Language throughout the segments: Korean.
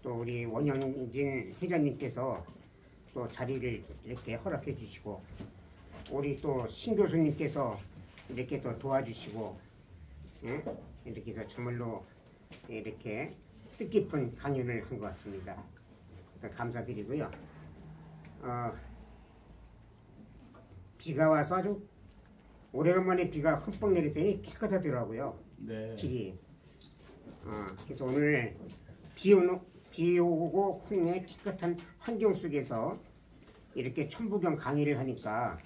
또 우리 원영진 회장님께서 또 자리를 이렇게 허락해 주시고, 우리 또 신 교수님께서 이렇게 또 도와주시고, 예? 이렇게 해서 정말로 이렇게 뜻깊은 강연을 한 것 같습니다. 감사드리고요. 비가 와서 아주 오래간만에 비가 흠뻑 내리더니 깨끗하더라고요. 네. 길이. 그래서 오늘 비 오고 흙내 깨끗한 환경 속에서 이렇게 천부경 강의를 하니까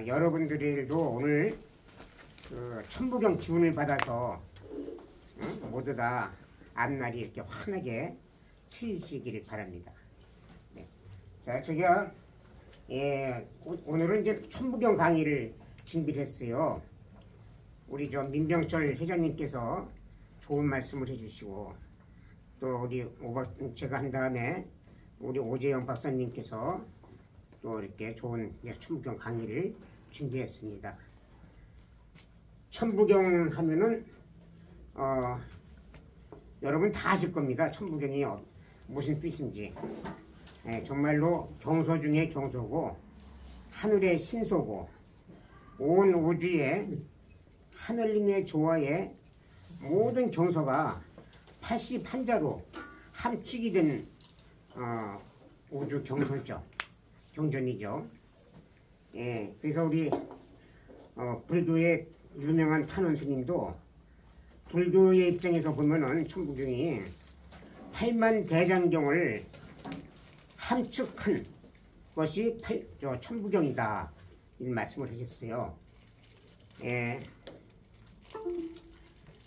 여러분들도 오늘 그 천부경 기운을 받아서 모두 다 앞날이 이렇게 환하게 치시기를 바랍니다. 네. 자, 제가 오늘은 이제 천부경 강의를 준비를 했어요. 우리 민병철 회장님께서 좋은 말씀을 해주시고, 또 우리 제가 한 다음에 우리 오재영 박사님께서 또 이렇게 좋은 천부경 강의를 준비했습니다. 천부경 하면은 여러분 다 아실 겁니다. 천부경이 무슨 뜻인지. 정말로 경소 중에 경소고 하늘의 신소고 온 우주에 하늘님의 조화에 모든 경소가 81자로 함축이 된 우주 경소죠. 경전이죠. 그래서 우리 불교의 유명한 탄원 스님도 불교의 입장에서 보면은 천부경이 8만 대장경을 함축한 것이 천부경이다, 이 말씀을 하셨어요.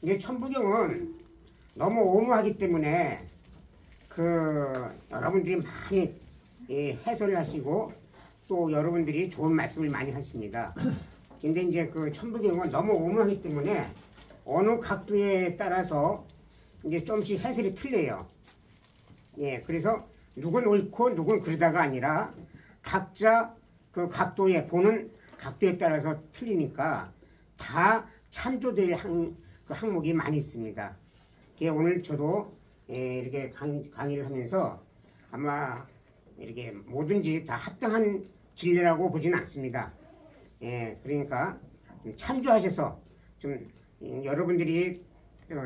이제 천부경은 너무 오무하기 때문에 여러분들이 많이 해설을 하시고 또 여러분들이 좋은 말씀을 많이 하십니다. 근데 이제 그 천부경은 너무 오무하기 때문에 어느 각도에 따라서 이제 좀씩 해설이 틀려요. 그래서 누군 옳고 누군 그르다가 아니라 각자 그 각도에 보는 각도에 따라서 틀리니까 다 참조될 항목이 많이 있습니다. 오늘 저도 이렇게 강의를 하면서 아마 이렇게 뭐든지 다 합당한 진리라고 보지는 않습니다. 그러니까 좀 참조하셔서 좀 여러분들이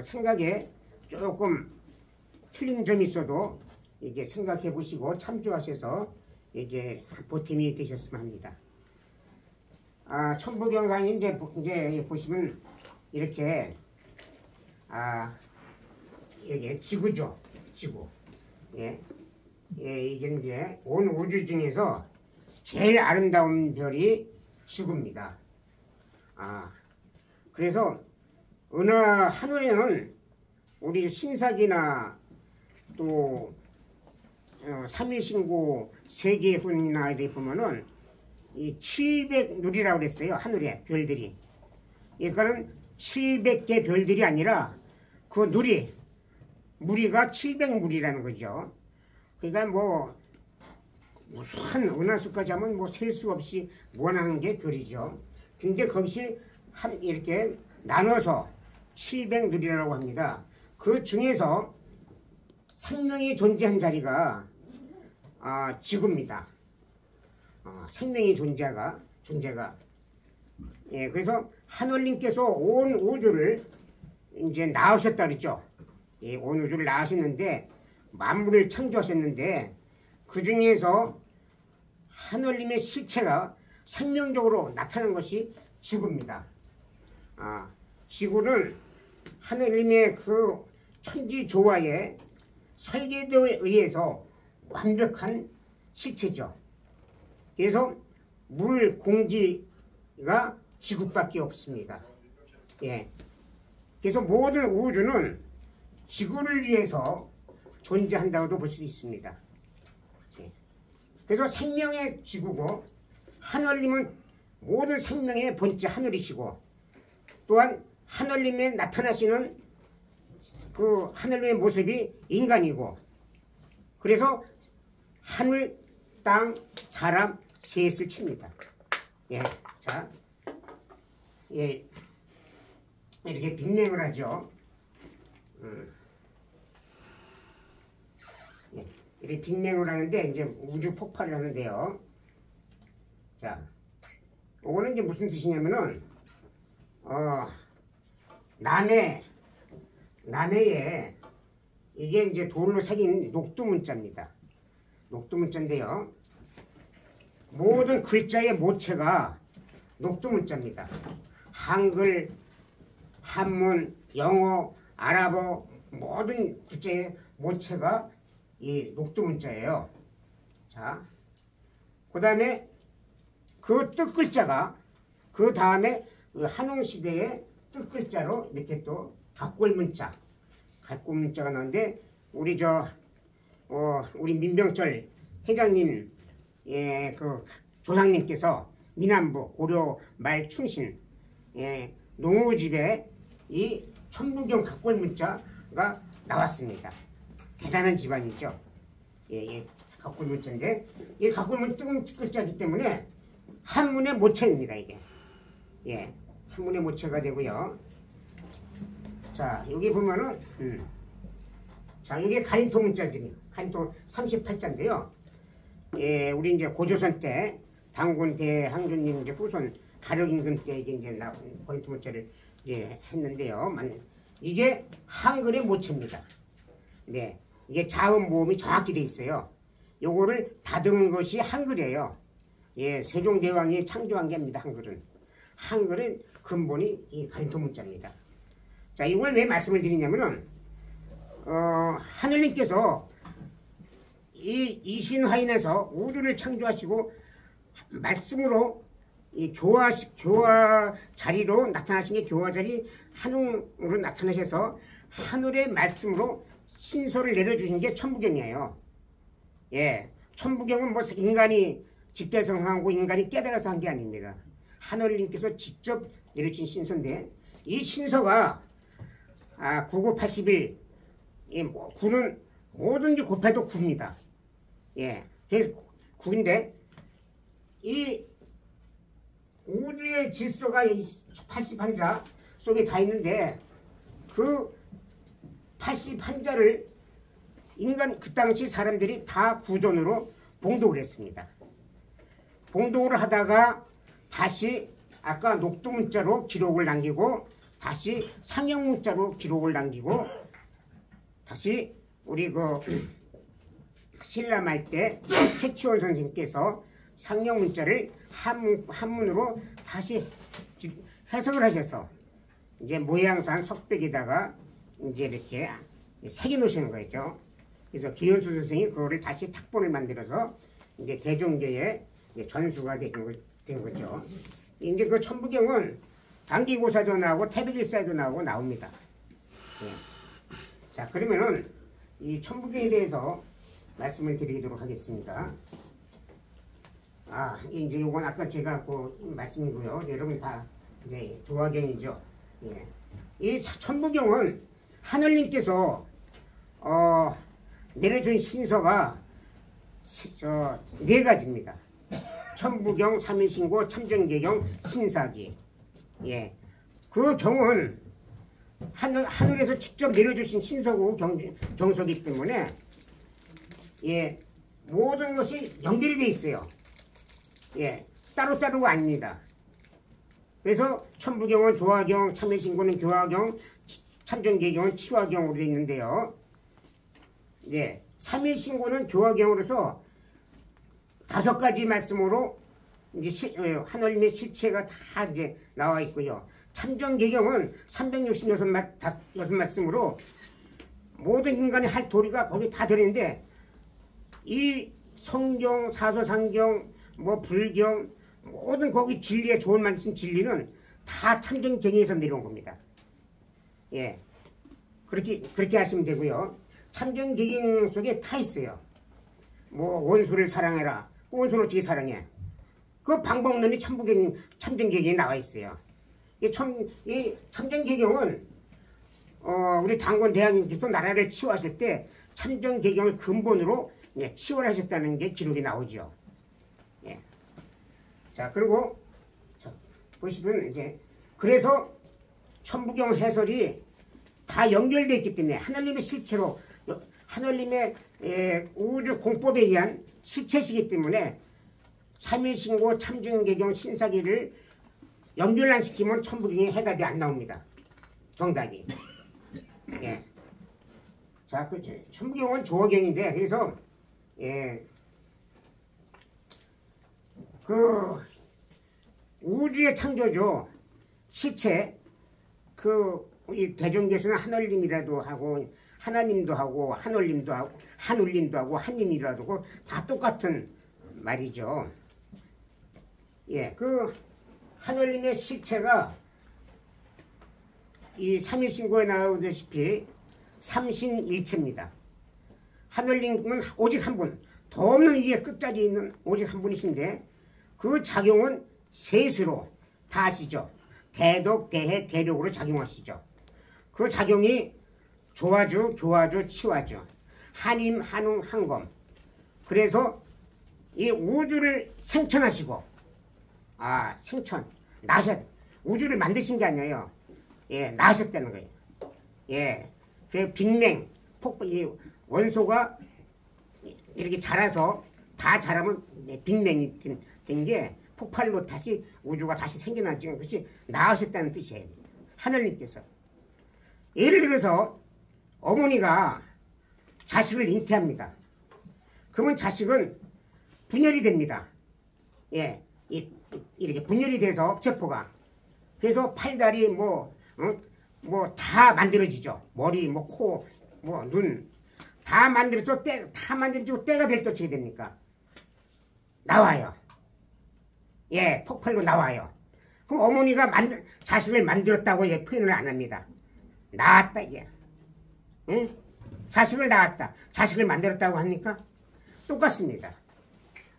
생각에 조금 틀린 점이 있어도 이게 생각해 보시고 참조하셔서 이게 보탬이 되셨으면 합니다. 천부경 강의 이제 보시면 이렇게 이게 지구죠. 지구. 이게 이제 온 우주 중에서 제일 아름다운 별이 지구입니다. 그래서 어느 하늘에는 우리 신사기나 또 삼일신고 세계훈이나 이렇게 보면은 이 700누리라고 그랬어요. 하늘에 별들이. 그러니까는 700개 별들이 아니라 그 무리가 700무리라는 거죠. 그러니까 뭐 무수한 은하수까지 하면 뭐 셀 수 없이 무한한 게 별이죠. 근데 거기서 이렇게 나눠서 700누리라고 합니다. 그 중에서 생명이 존재한 자리가 지구입니다. 생명의 존재가 그래서 하늘님께서 온 우주를 이제 낳으셨다 그랬죠. 온 우주를 낳으셨는데 만물을 창조하셨는데 그 중에서 하늘님의 실체가 생명적으로 나타난 것이 지구입니다. 지구는 하늘님의 그 천지조화의 설계도에 의해서 완벽한 실체죠. 그래서 물, 공기가 지구밖에 없습니다. 그래서 모든 우주는 지구를 위해서 존재한다고도 볼 수 있습니다. 그래서 생명의 지구고 하늘님은 모든 생명의 본체 하늘이시고 또한 하늘님에 나타나시는 그 하늘님의 모습이 인간이고 그래서 하늘, 땅, 사람 셋을 칩니다. 자, 이렇게 빅뱅을 하죠. 이렇게 빅뱅을 하는데 이제 우주 폭발을 하는데요. 자, 이거는 이제 무슨 뜻이냐면은 남해에 이게 이제 돌로 새긴 녹두문자입니다. 녹두문자인데요. 모든 글자의 모체가 녹두문자입니다. 한글, 한문, 영어, 아랍어 모든 글자의 모체가 이 녹두문자예요. 자, 그 다음에 그 뜻글자가 그 다음에 한웅시대의 뜻글자로 이렇게 또 각골문자가 나오는데 우리 민병철 회장님 그 조상님께서 민안부 고려 말 충신 농우집에 이 천부경 각골문자가 나왔습니다. 대단한 집안이죠. 각골문자인데 이 각골문 뜨거운 글자이기 때문에 한문의 모체입니다. 이게 한문의 모체가 되고요. 자, 여기 보면은 자, 이게 가림토 문자들이 가림토 38자인데요. 우리 이제 고조선 때 당군 대항군님 이제 후손 가력임금 때 이게 이제 가림토 문자를 이제 했는데요. 이게 한글의 모체입니다. 네, 이게 자음 모음이 정확히 돼 있어요. 요거를 다듬은 것이 한글이에요. 세종대왕이 창조한 게 아닙니다. 한글은 근본이 이 가림토 문자입니다. 자, 이걸 왜 말씀을 드리냐면은 하늘님께서 이 이신화인에서 우주를 창조하시고 말씀으로 이 교화 자리로 나타나신 게 교화 자리 한웅으로 나타나셔서 하늘의 말씀으로 신소를 내려주신 게 천부경이에요. 천부경은 뭐 인간이 직대성하고 인간이 깨달아서 한 게 아닙니다. 하늘님께서 직접 내려주신 신소인데 이 신소가 9981 9는 뭐든지 곱해도 9입니다. 그래서 9인데 이 우주의 질서가 81자 속에 다 있는데 그 81자를 인간 그 당시 사람들이 다 구전으로 봉독을 했습니다. 봉독을 하다가 다시 아까 녹두문자로 기록을 남기고 다시 상형문자로 기록을 남기고 다시 우리 신라말 때 최치원 선생님께서 상형문자를 한문으로 다시 해석을 하셔서 이제 모양상 석백에다가 이제 이렇게 새겨 놓으시는 거였죠. 그래서 기현수 선생이 그거를 다시 탁본을 만들어서 이제 대종교의 전수가 된 거죠. 이제 그 천부경은 단기고사도 나오고 태백일사도 나옵니다. 자, 그러면은 이 천부경에 대해서 말씀을 드리도록 하겠습니다. 이제 요건 아까 제가 그 말씀이고요. 여러분 다 이제 조화경이죠. 이 천부경은 하늘님께서 내려준 신서가 4가지입니다. 천부경, 삼일신고, 참전계경, 신사기. 그 경은 하늘에서 직접 내려주신 신서고 경서기 때문에 모든 것이 연결이 되어 있어요. 따로따로가 아닙니다. 그래서 천부경은 조화경, 참일신고는 교화경, 참전계경은 치화경으로 되어 있는데요. 삼일신고는 교화경으로서 5가지 말씀으로 이제 하늘님의 실체가 다 이제 나와 있고요. 참전계경은 366말씀으로 모든 인간이 할 도리가 거기 다 들어있는데 이 성경, 사서상경, 불경 모든 거기 진리에 좋은 말씀 진리는 다 참전계경에서 내려온 겁니다. 그렇게 하시면 되고요. 참전계경 속에 다 있어요. 원수를 사랑해라. 원수를 어떻게 사랑해? 그 방법론이 참전계경에 나와 있어요. 이 참전계경은 우리 당군 대왕님께서 나라를 치유하실 때 참전계경을 근본으로 치유를 하셨다는 게 기록이 나오죠. 자, 그리고 보시면 이제 그래서 천부경 해설이 다 연결되어 있기 때문에 하나님의 실체로 하늘님의 우주 공법에 의한 실체시기 때문에 참일신고 참증개경 신사기를 연결 안 시키면 천부경에 해답이 안 나옵니다. 정답이. 예. 자, 그 천부경은 조어경인데 그래서 그 우주의 창조주 실체 이 대종교에서는 하늘님이라도 하고 하나님도 하고 하늘님도 하고 하늘님도 하고 한님이라도 하고 다 똑같은 말이죠. 예, 그 하늘님의 실체가 이 삼일신고에 나오다시피 삼신일체입니다. 하늘님은 오직 한 분, 더 없는 이의 끝자리에 있는 오직 한 분이신데 그 작용은 셋으로 다 아시죠? 대독, 대해, 대력으로 작용하시죠. 그 작용이 조화주, 교화주, 치화주, 한임, 한웅, 한검. 그래서 이 우주를 생천하시고 생천, 우주를 만드신 게 아니에요. 예, 나셨다는 거예요. 예, 그 빅맹, 이 원소가 이렇게 자라서 다 자라면 빅맹이 된 게 폭발로 다시 우주가 다시 생겨난 것이 나으셨다는 뜻이에요. 하늘님께서. 예를 들어서 어머니가 자식을 잉태합니다. 그러면 자식은 분열이 됩니다. 예, 이렇게 분열이 돼서 체포가. 그래서 팔다리 뭐 다 만들어지죠. 머리, 코, 눈 다 만들어져 다 만들어지고 때가 될 때 어떻게 됩니까? 나와요. 예, 폭발로 나와요. 그럼 어머니가 자식을 만들었다고 표현을 안 합니다. 낳았다 이게. 응? 자식을 낳았다. 자식을 만들었다고 합니까? 똑같습니다.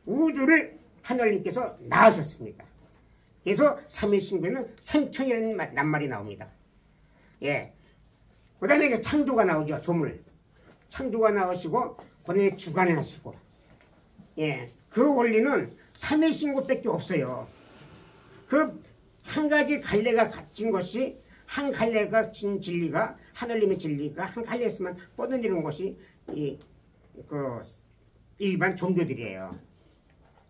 우주를 하늘님께서 낳으셨습니다. 그래서 삼일신고에는 생천이라는 낱말이 나옵니다. 예. 그 다음에 창조가 나오죠. 조물. 창조가 나오시고 그 다음에 주관을 하시고. 예. 그 원리는 삼일신고밖에 없어요. 그 한 가지 갈래가 갖춘 것이 한 갈래가 진 진리가 하늘님의 진리가 한 갈래에서만 뻗어내는 것이 일반 종교들이에요.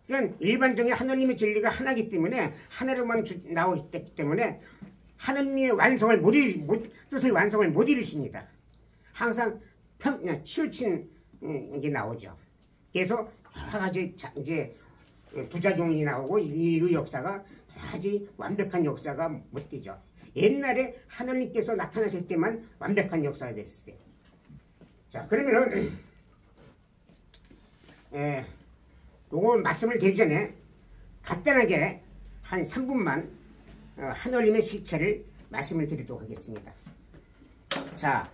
그러니까 일반적인 하늘님의 진리가 하나이기 때문에 하나로만 나오기 때문에 하나님의 뜻을 완성을 못 이루십니다. 항상 치우친 게 나오죠. 그래서 여러 가지 이제 부작용이 나오고 이 역사가 여러 가지 완벽한 역사가 못 되죠. 옛날에 하늘님께서 나타나실 때만 완벽한 역사가 됐어요. 자, 그러면은 요거 말씀을 드리기 전에 간단하게 한 3분만 하늘님의 실체를 말씀을 드리도록 하겠습니다. 자,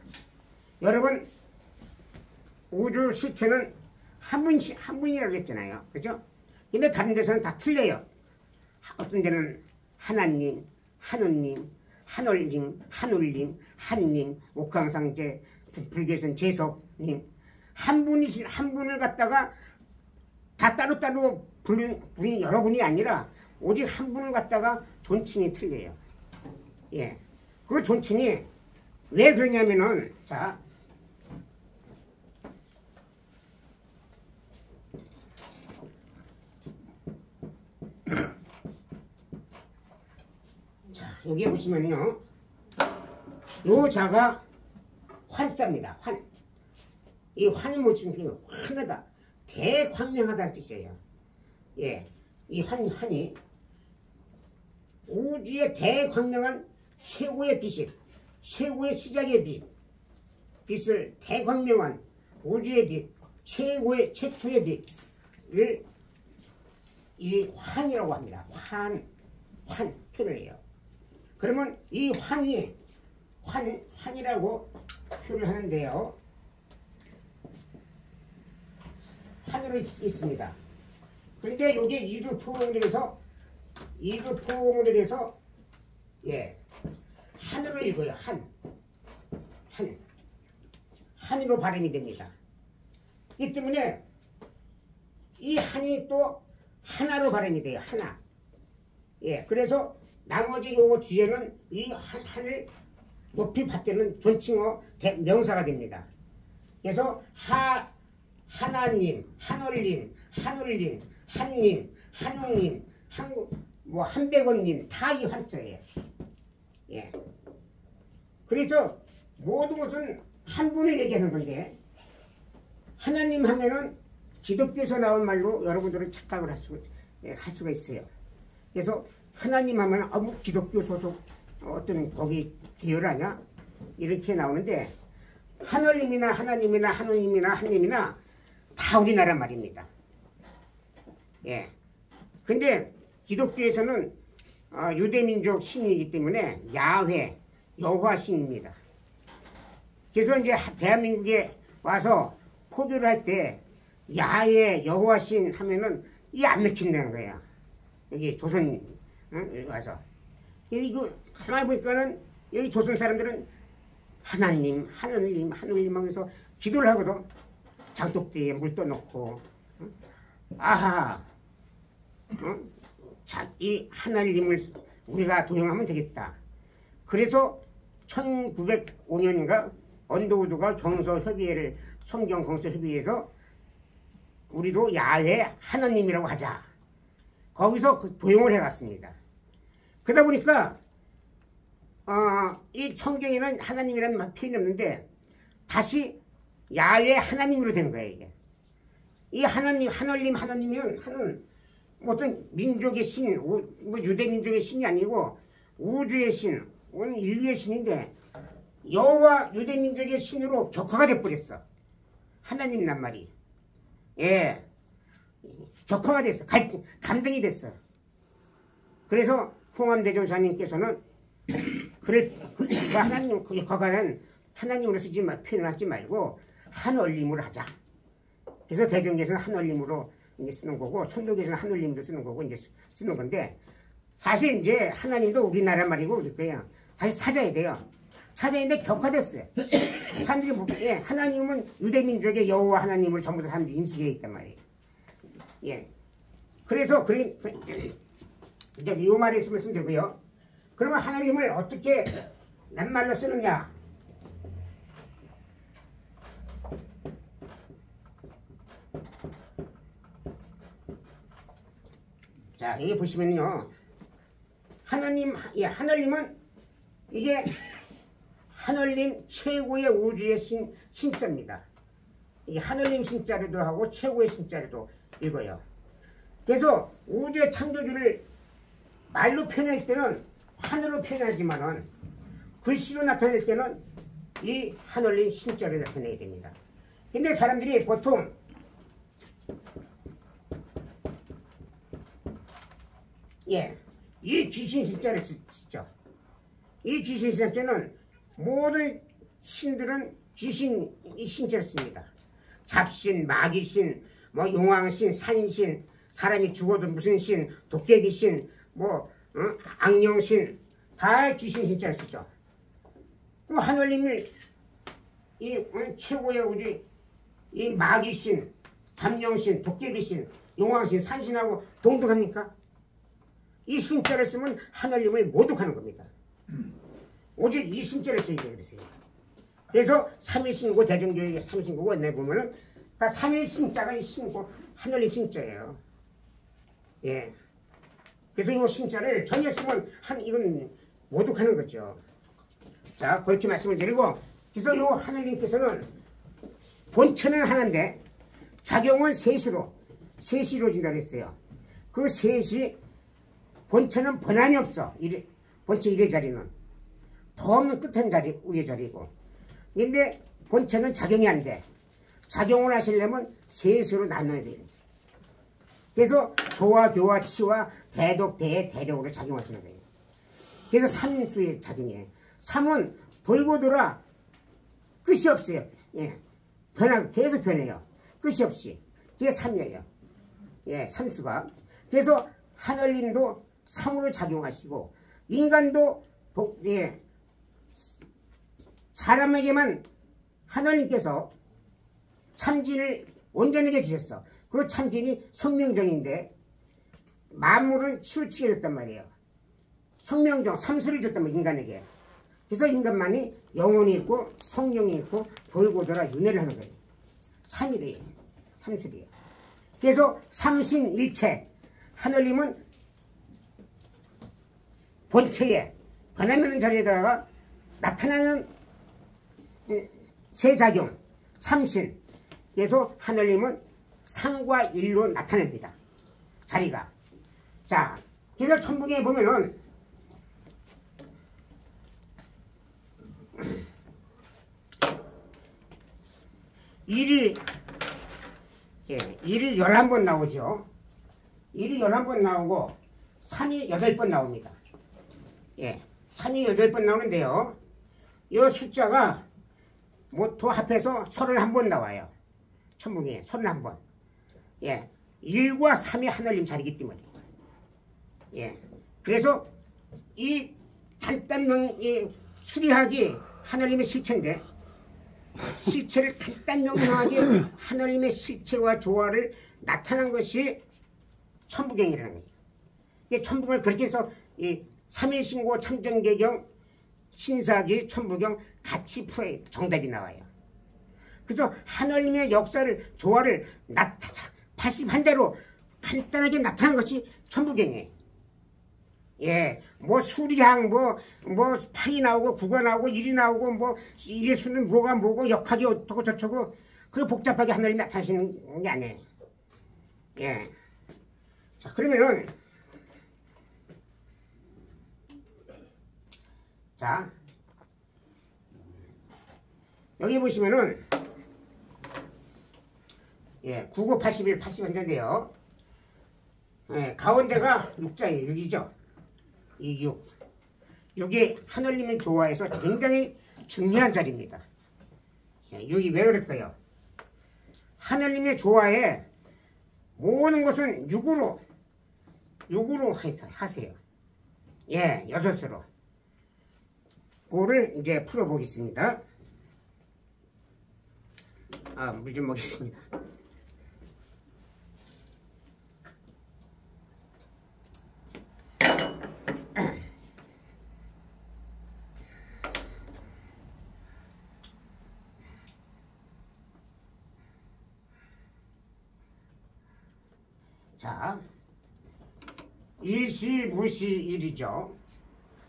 여러분 우주 실체는 한 분이라고 했잖아요. 그죠? 근데 다른 데서는 다 틀려요. 어떤 데는 하나님, 하느님, 하늘님, 하늘님, 한님, 옥황상제, 불교에서는 제석님 한 분을 갖다가 다 따로따로 부르는 분이 여러 분이 아니라 오직 한 분을 갖다가 존칭이 틀려요. 예. 그 존칭이 왜 그러냐면은, 자, 여기 보시면요. 요 자가 환자입니다. 환. 이 환이 뭐지? 환하다. 대광명하다는 뜻이에요. 예. 이 환이 우주의 대광명한 최고의 빛이, 최고의 시작의 빛을 대광명한 우주의 빛, 최초의 빛을 이 환이라고 합니다. 환 표현을 해요. 그러면 이 환이라고 표현을 하는데요. 환으로 있습니다. 그런데 이게 이두포옹을 해서 예, 한으로 읽어요. 한으로 발음이 됩니다. 이 때문에 이 한이 또 하나로 발음이 돼요. 하나. 예, 그래서 나머지 요거 뒤에는 이 한을 높이 받드는 존칭어 명사가 됩니다. 그래서 하나님, 한올림, 한울림, 한님, 한웅님, 뭐 한백원님 다 이 한자예요. 예. 그래서 모든 것은 한 분을 얘기하는 건데 하나님 하면은 기독교에서 나온 말로 여러분들은 착각을 할 수가 있어요. 그래서 하나님 하면 뭐 기독교 소속 어떤 거기 계열 아냐? 이렇게 나오는데 하늘님이나 하나님이나 하느님이나 하느님이나 다 우리나라 말입니다. 예. 근데 기독교에서는 유대민족 신이기 때문에 야훼, 여호와 신입니다. 그래서 이제 대한민국에 와서 포교를 할 때 야훼, 여호와 신 하면은 이게 안 맥힌다는 거야. 여기 조선 여기 와서 이거 가만히 보니까는 여기 조선 사람들은 하나님, 하느님, 하느님 하면서 기도를 하거든. 장독대에 물 떠놓고 아하 이 하나님을 우리가 도용하면 되겠다. 그래서 1905년인가 언더우드가 경서협의회를 성경 경서협의회에서 우리도 야훼 하나님이라고 하자. 거기서 도용을 해갔습니다. 그러다 보니까 이 성경에는 하나님이라는 표현이 없는데 다시 야훼 하나님으로 된 거예요. 이게. 이 하나님, 하나님이면 하는 어떤 민족의 신, 뭐 유대 민족의 신이 아니고 우주의 신, 인류의 신인데 여호와 유대 민족의 신으로 격화가 돼버렸어. 하나님 낱말이. 예, 격화가 됐어. 감동이 됐어. 그래서 홍암대종사님께서는 하나님 격화는 하나님으로 표현하지 말고 한올림으로 하자. 그래서 대종께서는 한올림으로 이제 쓰는 거고 천도교에서는 한올림으로 쓰는 거고 이제 쓰는 건데 사실 이제 하나님도 우리나라 말이고 우리 거예요. 다시 찾아야 돼요. 찾아야 되는데 격화됐어요. 사람들이 예, 하나님은 유대민족의 여호와 하나님으로 전부 다 사람들이 인식해 있단 말이에요. 예. 그래서 이제 이 말을 쓰면 되고요. 그러면 하나님을 어떻게 낱말로 쓰느냐? 자, 여기 보시면요. 하나님은 이게 하늘님 최고의 우주의 신자입니다. 이게 하늘님 신자로도 하고 최고의 신자로도 읽어요. 그래서 우주의 창조주를 말로 표현할 때는 하늘로 표현하지만은 글씨로 나타낼 때는 이 하늘님 신자로 나타내야 됩니다. 근데 사람들이 보통 이 귀신 신자를 쓰죠. 이 귀신 신자는 모든 신들은 귀신 신자를 씁니다. 잡신, 마귀신, 뭐 용왕신, 산신, 사람이 죽어도 무슨 신, 도깨비신, 뭐 악령신 다 귀신 신자를 쓰죠. 그럼 하늘님을 이 최고의 우주 이 마귀신, 잠령신, 도깨비신, 용왕신, 산신하고 동등합니까? 이 신자를 쓰면 하늘님을 모독하는 겁니다. 오직 이 신자를 써야 되세요. 그래서 삼위신고 대종교의 삼위신고가 옛날에 보면은 다 삼위신자가 이 신고 하늘님 신자예요. 예. 그래서 이 신자를 전혀 쓰면 이건 모독하는 거죠. 자, 그렇게 말씀을 드리고, 그래서 이 하늘님께서는 본체는 하나인데 작용은 셋으로 이루어진다고 했어요. 그 셋이 본체는 번한이 없어. 본체 1의 자리는 더 없는 끝에 자리, 위의 자리고. 근데 본체는 작용이 안 돼. 작용을 하시려면 셋으로 나눠야 돼요. 그래서 조와 교와 치와 대독 대의 대력으로 작용하시는 거예요. 그래서 삼수의 작용이에요. 삼은 돌고 돌아 끝이 없어요. 예. 계속 변해요. 끝이 없이. 그게 삼이에요. 예, 삼수가. 그래서 하늘님도 삼으로 작용하시고 인간도 사람에게만 하나님께서 참진을 온전하게 주셨어. 그 참진이 성명정인데 만물은 치우치게 줬단 말이에요. 성명정, 삼수를 줬단 말이에요. 인간에게. 그래서 인간만이 영혼이 있고 성령이 있고 돌고 돌아 윤회를 하는 거예요. 삼일이에요. 삼술이에요. 그래서 삼신일체 하늘님은 본체에 변화되는 자리에다가 나타나는 세작용 삼신. 그래서 하늘님은 상과 일로 나타냅니다. 자리가. 자, 그래서 천국에 보면은 일이 11번 나오죠. 일이 11번 나오고 3이 8번 나옵니다. 3이 8번 나오는데요. 이 숫자가 모두 합해서 31번 나와요. 천문에 31번. 1과 3이 하늘님 자리이기 때문에. 그래서 이 간단명 수리하기 하나님의 실체인데 실체를 간단명하게 하나님의 실체와 조화를 나타난 것이 천부경이라는 거예요. 천부경을 그렇게 해서 이 삼일신고 참정계경 신사기 천부경 같이 풀어야 정답이 나와요. 그래서 하나님의 역사를 조화를 81자로 간단하게 나타난 것이 천부경이에요. 뭐 수리항 뭐 8이 나오고 9가 나오고 1이 나오고 뭐 일의 수는 뭐고 역학이 어떻고 저쩌고 그게 복잡하게 하늘이 나타나시는 게 아니에요. 자, 그러면은 자 여기 보시면은 9, 9, 81, 81인데요. 가운데가 6자예요. 6이죠. 이 6. 6이 하늘님을 좋아해서 굉장히 중요한 자리입니다. 6이 왜 그럴까요? 하늘님의 좋아에 모든 것은 6으로 하세요. 6으로. 그거를 이제 풀어보겠습니다. 물 좀 먹겠습니다. 자, 일시, 무시, 일이죠.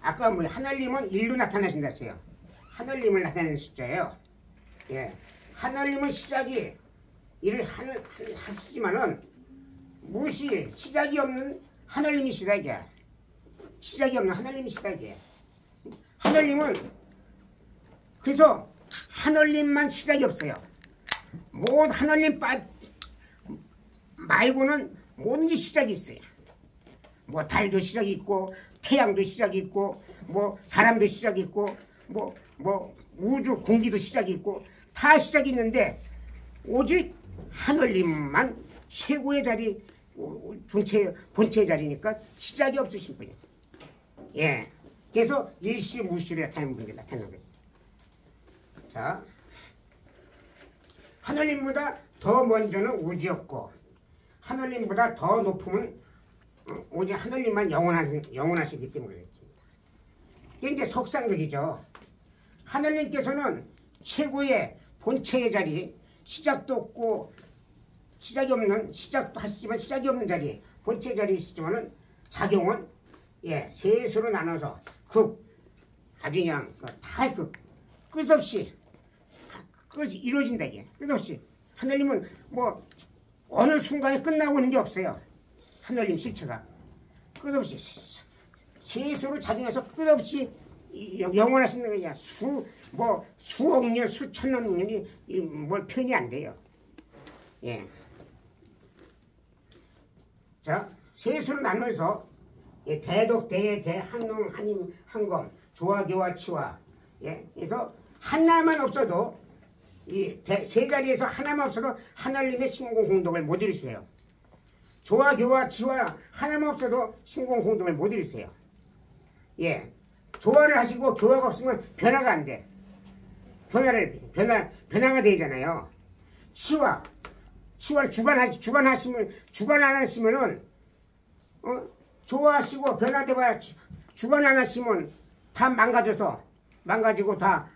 아까 뭐 하늘님은 일로 나타나신다 했어요. 하늘님을 나타내는 숫자예요. 하늘님은 시작이 일을 하시지만은 무시, 시작이 없는 하늘님이 시작이야. 시작이 없는 하늘님이 시작이야. 하늘님은 그래서 하늘님만 시작이 없어요. 모든 하늘님 말고는 뭐든지 시작이 있어요. 뭐 달도 시작이 있고 태양도 시작이 있고 뭐 사람도 시작이 있고 뭐 우주 공기도 시작이 있고 다 시작이 있는데 오직 하늘님만 최고의 자리 본체의 자리니까 시작이 없으신 분이에요. 그래서 일시 무시를 나타내는 분이 나타나는 거예요. 자, 하늘님보다 더 먼저는 우주였고 하늘님보다 더 높음은 오직 하늘님만 영원하시기 때문에 그렇습니다. 이게 이제 속상적이죠. 하늘님께서는 최고의 본체의 자리, 시작도 없고 시작이 없는, 시작도 하시지만 시작이 없는 자리, 본체 자리이시지만은 작용은 셋으로 나눠서 아주 그냥 다 끝없이 이루어진다 이게. 끝없이 하늘님은 뭐 어느 순간에 끝나고 있는 게 없어요. 하늘님 실체가 끝없이 셋으로 작용해서 끝없이 영원하신 거냐. 수억 년, 수천만 년이 뭘 표현이 안 돼요. 자, 셋으로 나눠서 대독, 대예, 대한농, 한임, 한검, 조화교화, 치화. 그래서 하나만 없어도 이 세 자리에서 하나만 없어도 하나님의 신공 공덕을 못 이루세요. 조화교화, 치화 하나만 없어도 신공 공덕을 못 이루세요. 조화를 하시고 교화가 없으면 변화가 안 돼. 변화가 되잖아요. 치화를 주관 안 하시면은 조화하시고 변화돼봐야 주관 안 하시면 다 망가져서 망가지고 다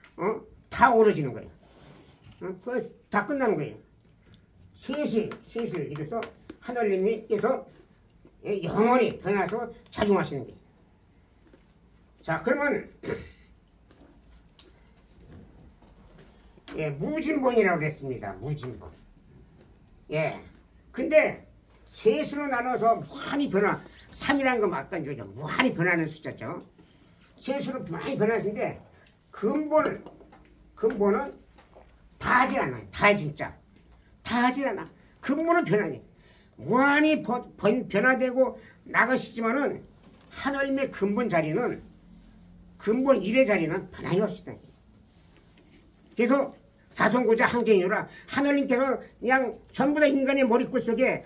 오러지는 거예요. 다 끝나는 거예요. 슬슬 이래서 하늘님께서 영원히 변화해서 작용하시는 거예요. 자, 그러면 예, 무진본이라고 그랬습니다. 무진본. 예. 근데 세수로 나눠서 무한히 변화, 3이라는 거 맞던 거죠. 무한히 변하는 숫자죠. 세수로 많이 변하시는데 근본은 다 하질 않아요. 다 진짜. 다 하질 않아. 근본은 변하니. 무한히 변화되고 나가시지만은 하나님의 근본 자리는 근본 1의 자리는 변함이 없시다. 그래서 자손고자 항쟁이라 하나님께서 그냥 전부 다 인간의 머리끝 속에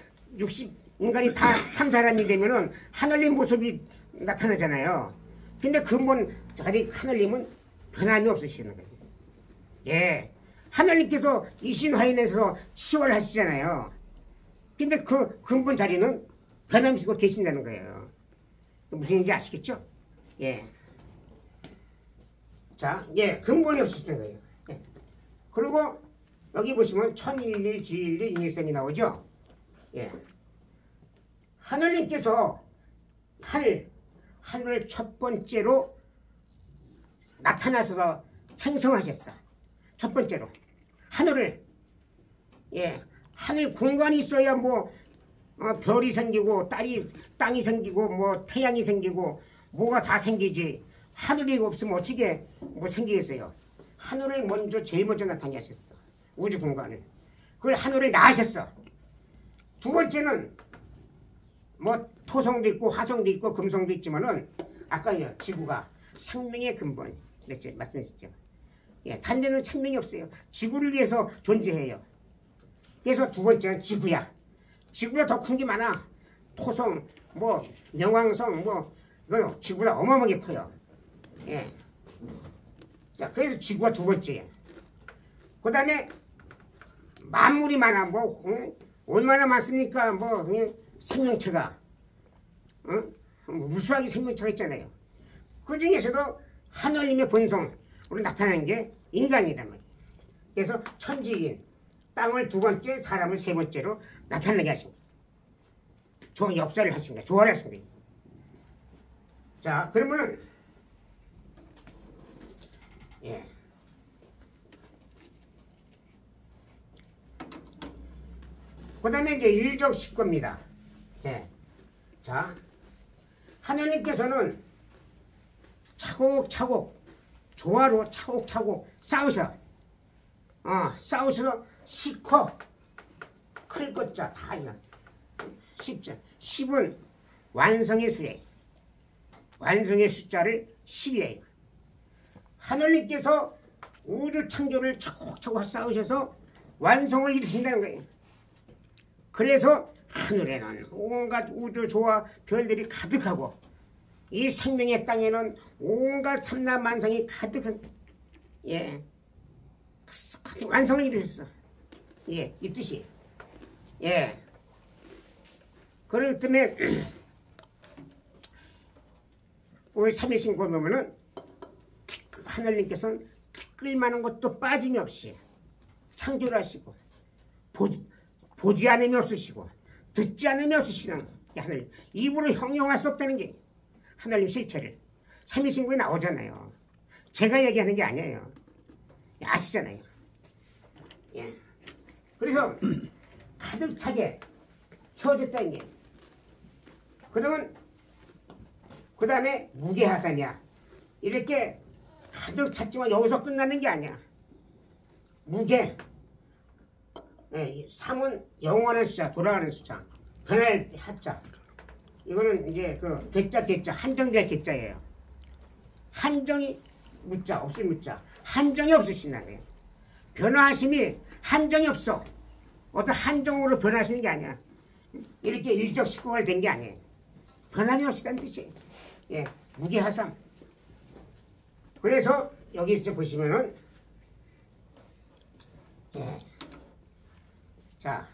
인간이 다 참 사람이 되면은 하나님 모습이 나타나잖아요. 근데 근본 자리 하나님은 변함이 없으시는 거예요. 예. 하나님께서 이신화인에서 시월하시잖아요. 근데 그 근본 자리는 변함이 없고 계신다는 거예요. 무슨 얘기인지 아시겠죠? 예. 자, 예, 근본이 없으시는 거예요. 예. 그리고 여기 보시면 천일일, 지일일, 인일성이 나오죠? 예. 하늘님께서 하늘 첫 번째로 나타나서 생성하셨어. 첫 번째로. 하늘을. 예. 하늘 공간이 있어야 별이 생기고, 땅이 생기고, 태양이 생기고, 뭐가 다 생기지. 하늘이 없으면 어떻게 생기겠어요? 하늘을 제일 먼저 나타내셨어. 우주 공간을. 그걸 하늘을 낳으셨어. 두 번째는 토성도 있고 화성도 있고 금성도 있지만은 아까 지구가 생명의 근본 그랬지 말씀하셨죠. 예, 다른 데는 생명이 없어요. 지구를 위해서 존재해요. 그래서 두 번째는 지구야. 지구가 더 큰 게 많아. 토성, 명왕성, 이건 지구보다 어마어마하게 커요. 예. 자, 그래서 지구가 두 번째예요. 그 다음에 만물이 많아. 얼마나 많습니까? 생명체가. 무수하게 생명체가 있잖아요. 그 중에서도 하나님의 본성으로 나타나는 게 인간이란 말이에요. 그래서 천지인, 땅을 두 번째, 사람을 세 번째로 나타나게 하신 거예요. 역사를 하신 거예요. 조화를 하신 거예요. 자, 그러면은 예. 그 다음에 이제 일적 식구입니다. 예. 자, 하나님께서는 차곡차곡 조화로 차곡차곡 쌓으셔. 쌓으셔서 식호 클 것자 다 있는 10자. 10은 완성의 수예요. 완성의 숫자를 10이에요. 하나님께서 우주 창조를 차곡차곡 쌓으셔서 완성을 이루신다는 거예요. 그래서 하늘에는 온갖 우주 조화 별들이 가득하고 이 생명의 땅에는 온갖 삼라만상이 가득한 예 완성을 이루셨어. 예, 이 뜻이. 예. 그렇기 때문에 우리 삼위신고 보면은 하늘님께서는 끌만한 것도 빠짐이 없이 창조를 하시고 보지 않음이 없으시고 듣지 않음이 없으시는 하나님. 입으로 형용할 수 없다는 게 하나님 실체를 삼위신고에 나오잖아요. 제가 얘기하는 게 아니에요. 아시잖아요. 예. 그래서 가득 차게 채워졌다는 게. 그러면 그 다음에 무게하산이야. 이렇게 가득 찼지만 여기서 끝나는 게 아니야. 무게. 예, 3은 영원한 숫자, 돌아가는 숫자. 변할 하자. 이거는 이제 그 개자 한정될 개자예요. 한정이 묻자 없이 묻자. 한정이 없으신다고요. 변화하심이 한정이 없어. 어떤 한정으로 변하시는 게 아니야. 이렇게 일적 식구가 된 게 아니에요. 변함이 없이다는 뜻이에요. 예, 무게하삼. 그래서 여기 이제 보시면은 예. 자,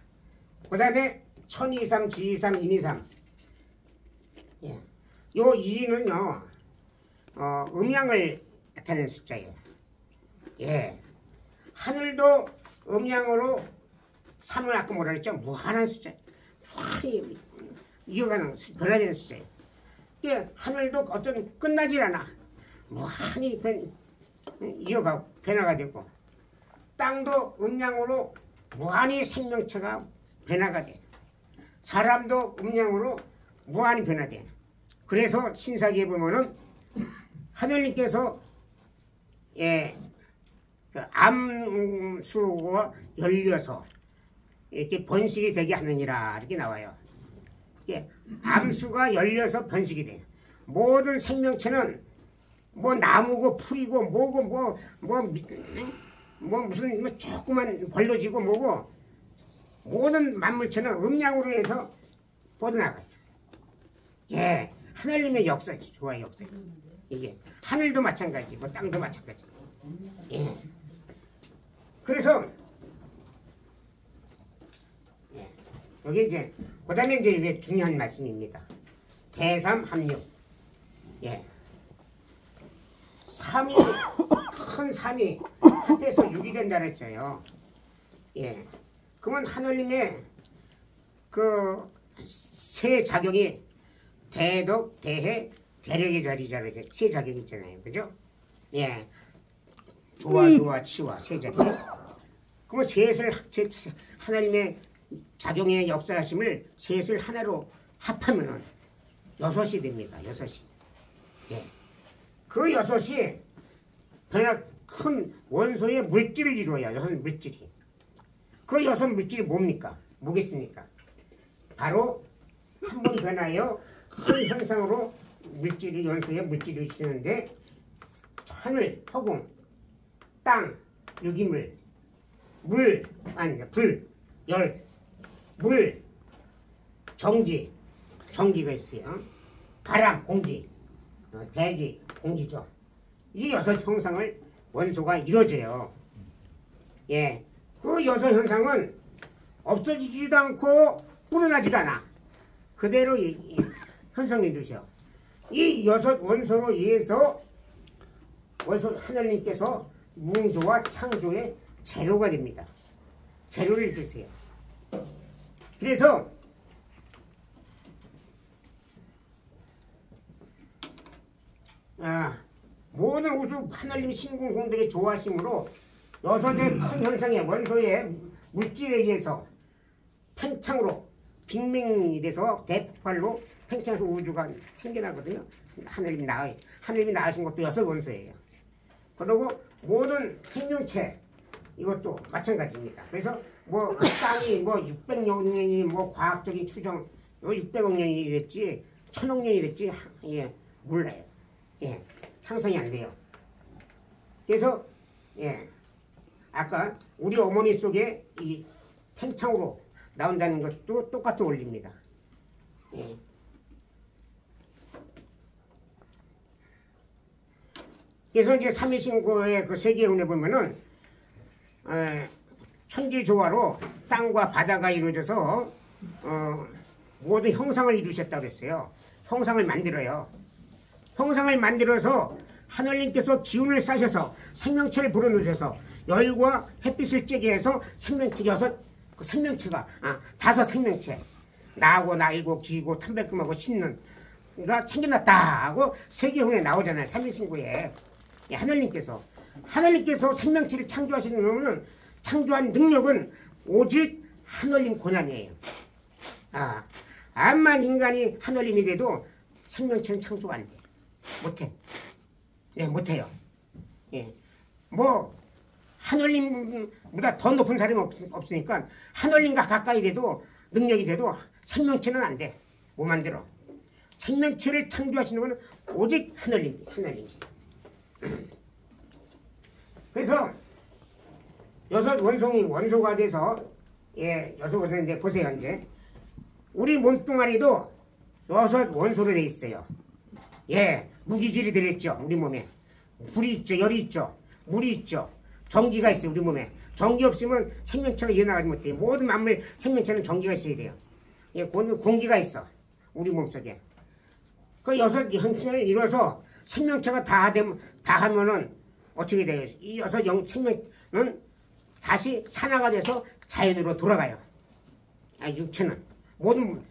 그 다음에 천이삼, 지이삼, 인이삼. 예. 요 이는요, 음양을 나타내는 숫자예요. 예. 하늘도 음양으로 3은 아까 뭐라 그랬죠? 무한한 숫자. 무한히 이어가는 변화되는 숫자예요. 예, 하늘도 어떤 끝나질 않아. 무한히 이어가고 변화가 되고, 땅도 음양으로 무한히 생명체가 변화가 돼. 사람도 음양으로 무한히 변화돼. 그래서 신사기에 보면은 하늘님께서 예, 그 암수가 열려서 이렇게 번식이 되게 하느니라 이렇게 나와요. 예, 암수가 열려서 번식이 돼. 모든 생명체는 뭐 나무고 풀이고 뭐고 무슨 뭐 조그만 벌러지고 뭐고 모든 만물체는 음양으로 해서 뻗어나가요. 예, 하늘님의 역사 좋아요. 역사. 이게 하늘도 마찬가지고 땅도 마찬가지. 예. 그래서 예. 여기 이제 그다음에 이제 이게 중요한 말씀입니다. 대삼합육. 예. 삼이 큰 삼이 합해서 6이 된다 그랬어요. 예. 그러면 하늘님의 그 세 작용이 대덕, 대해, 대력의 자리잖아요. 세 작용이 있잖아요. 그죠? 예. 조와, 치와 세 작용. 그러면 셋을 하나님의 작용의 역사하심을 셋을 하나로 합하면은 6이 됩니다. 6이. 예. 그 6이 변화 큰 원소의 물질을 이루어요. 6 물질이. 그 6 물질이 뭡니까? 뭐겠습니까? 바로 한 번 변하여 큰 현상으로 물질이 원소의 물질을 지는데 하늘, 허공, 땅, 유기물, 물, 아니 불, 열, 물, 전기가 있어요. 바람, 공기, 대기, 공기죠. 이 6 형상을 원소가 이루어져요. 예, 그 6 현상은 없어지지도 않고 불어나지도 않아. 그대로 현상해 주셔. 이 6 원소로 의해서 원소 하나님께서 뭉조와 창조의 재료가 됩니다. 재료를 주세요. 그래서 모든 우주 하나님 신공 공덕의 조화심으로 6의 큰 현상의 원소의 물질에 의해서 팽창으로 빅맹이 돼서 대폭발로 팽창해서 우주가 생겨나거든요. 하늘님이 낳으신 것도 6 원소예요. 그리고 모든 생명체 이것도 마찬가지입니다. 그래서 뭐 땅이 뭐 600억 년이 뭐 과학적인 추정 600억 년이 됐지 1000억 년이 됐지 예, 몰라요. 예, 상상이 안 돼요. 그래서 예, 아까 우리 어머니 속에 이 팽창으로 나온다는 것도 똑같은 원리입니다. 예. 그래서 이제 삼위신고의 그 세계운에 보면은 천지조화로 땅과 바다가 이루어져서 모든 형상을 이루셨다고 그랬어요. 형상을 만들어요. 형상을 만들어서 하늘님께서 기운을 싸셔서 생명체를 불어넣으셔서 열과 햇빛을 쬐게 해서 생명체 6 그 생명체가 5 생명체 나하고 나이고 기고 탐백금하고 신는가 챙겨놨다 하고 세계훈에 나오잖아요. 삼위신고에 하늘님께서 생명체를 창조하시는 놈은 창조한 능력은 오직 하늘님 권한이에요. 암만 인간이 하늘님이 돼도 생명체는 창조가 안 돼. 못해. 네, 못해요. 예. 뭐 하늘님보다 더 높은 사람이 없으니까 하늘님과 가까이 돼도 능력이 돼도 생명체는 안 돼. 못 만들어. 생명체를 창조하시는 것은 오직 하늘님. 그래서 6 원소가 돼서 예, 6 원소인데 보세요. 이제 우리 몸뚱아리도 6 원소로 돼 있어요. 예, 무기질이 들어있죠. 우리 몸에 불이 있죠. 열이 있죠. 물이 있죠. 전기가 있어요. 우리 몸에 전기 없으면 생명체가 일어나지 못해요. 모든 만물 생명체는 전기가 있어야 돼요. 예, 공기가 있어. 우리 몸속에 그 6 형체를 이뤄서 생명체가 다 하면은 어떻게 돼요? 이 여섯 생명은 다시 산화가 돼서 자연으로 돌아가요. 육체는 모든